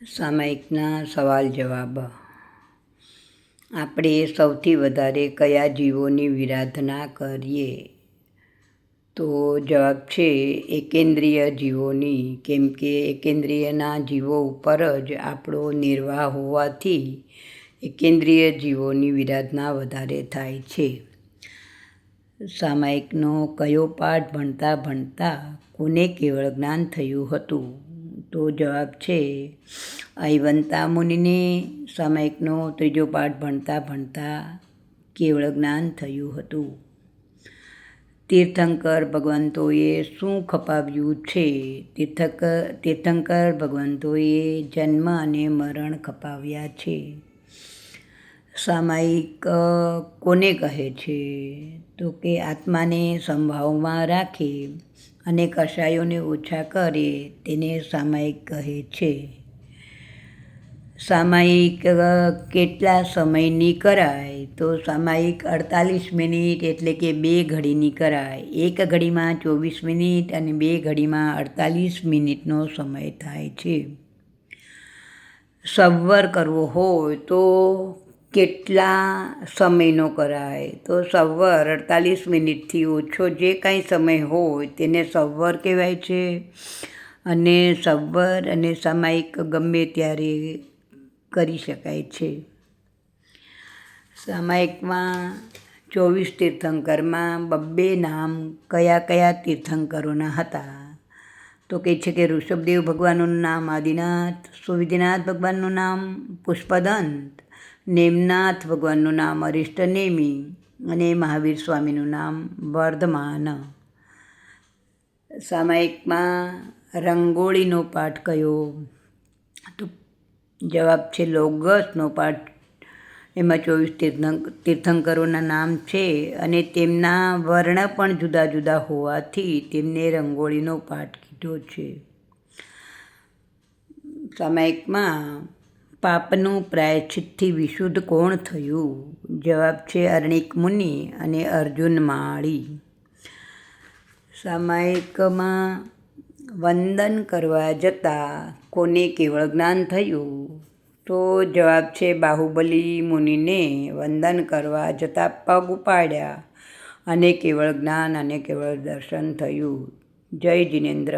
સામાયિકના સવાલ જવાબ. આપણે સૌથી વધારે કયા જીવોની વિરાધના કરીએ? તો જવાબ છે એકેન્દ્રિય જીવોની. કેમ કે એકેન્દ્રિયના જીવો ઉપર જ આપણો નિર્વાહ હોવાથી એકેન્દ્રિય જીવોની વિરાધના વધારે થાય છે. સામાયિકનો કયો પાઠ ભણતા ભણતા કોને કેવળ જ્ઞાન થયું હતું? તો જવાબ છે ઐવંતા મુનિને સામાયિકનો ત્રીજો પાઠ ભણતા ભણતા કેવળ જ્ઞાન થયું હતું. તીર્થંકર ભગવંતોએ શું ખપાવ્યું છે? તીર્થંકર ભગવંતોએ જન્મ અને મરણ ખપાવ્યા છે. સામાયિક કોને કહે છે? તો કે આત્માને સંભાવમાં રાખે અને કષાયોને ઓછા કરે તેને સામાયિક કહે છે. સામાયિક કેટલા સમયની કરાય? તો સામાયિક 48 મિનિટ એટલે કે 2 ઘડીની કરાય. 1 ઘડીમાં 24 મિનિટ અને 2 ઘડીમાં 48 મિનિટનો સમય થાય છે. સંવર કરવો હોય તો કેટલા સમયનો કરાય? તો સંવર 48 મિનિટથી ઓછો જે કાંઈ સમય હોય તેને સંવર કહેવાય છે. અને સંવર અને સામાયિક ગમે ત્યારે કરી શકાય છે. સામાયિકમાં 24 તીર્થંકરમાં 2 નામ કયા કયા તીર્થંકરોના હતા? તો કહે છે કે ઋષભદેવ ભગવાનનું નામ આદિનાથ, સુવિધિનાથ ભગવાનનું નામ પુષ્પદંત, નેમનાથ ભગવાનનું નામ અરિષ્ટનેમી અને મહાવીર સ્વામીનું નામ વર્ધમાન. સામાયિકમાં રંગોળીનો પાઠ કયો? તો જવાબ છે લોગસનો પાઠ. એમાં 24 તીર્થંકરોના નામ છે અને તેમના વર્ણ પણ જુદા જુદા હોવાથી તેમને રંગોળીનો પાઠ કીધો છે. સામાયિકમાં પાપનું પ્રાયશ્ચિતથી વિશુદ્ધ કોણ થયું? જવાબ છે અર્ણિક મુનિ અને અર્જુન માળી. સામાયિકમાં વંદન કરવા જતાં કોને કેવળ જ્ઞાન થયું? તો જવાબ છે બાહુબલી મુનિને વંદન કરવા જતાં પગ ઉપાડ્યા અને કેવળ જ્ઞાન અને કેવળ દર્શન થયું. જય જિનેન્દ્ર.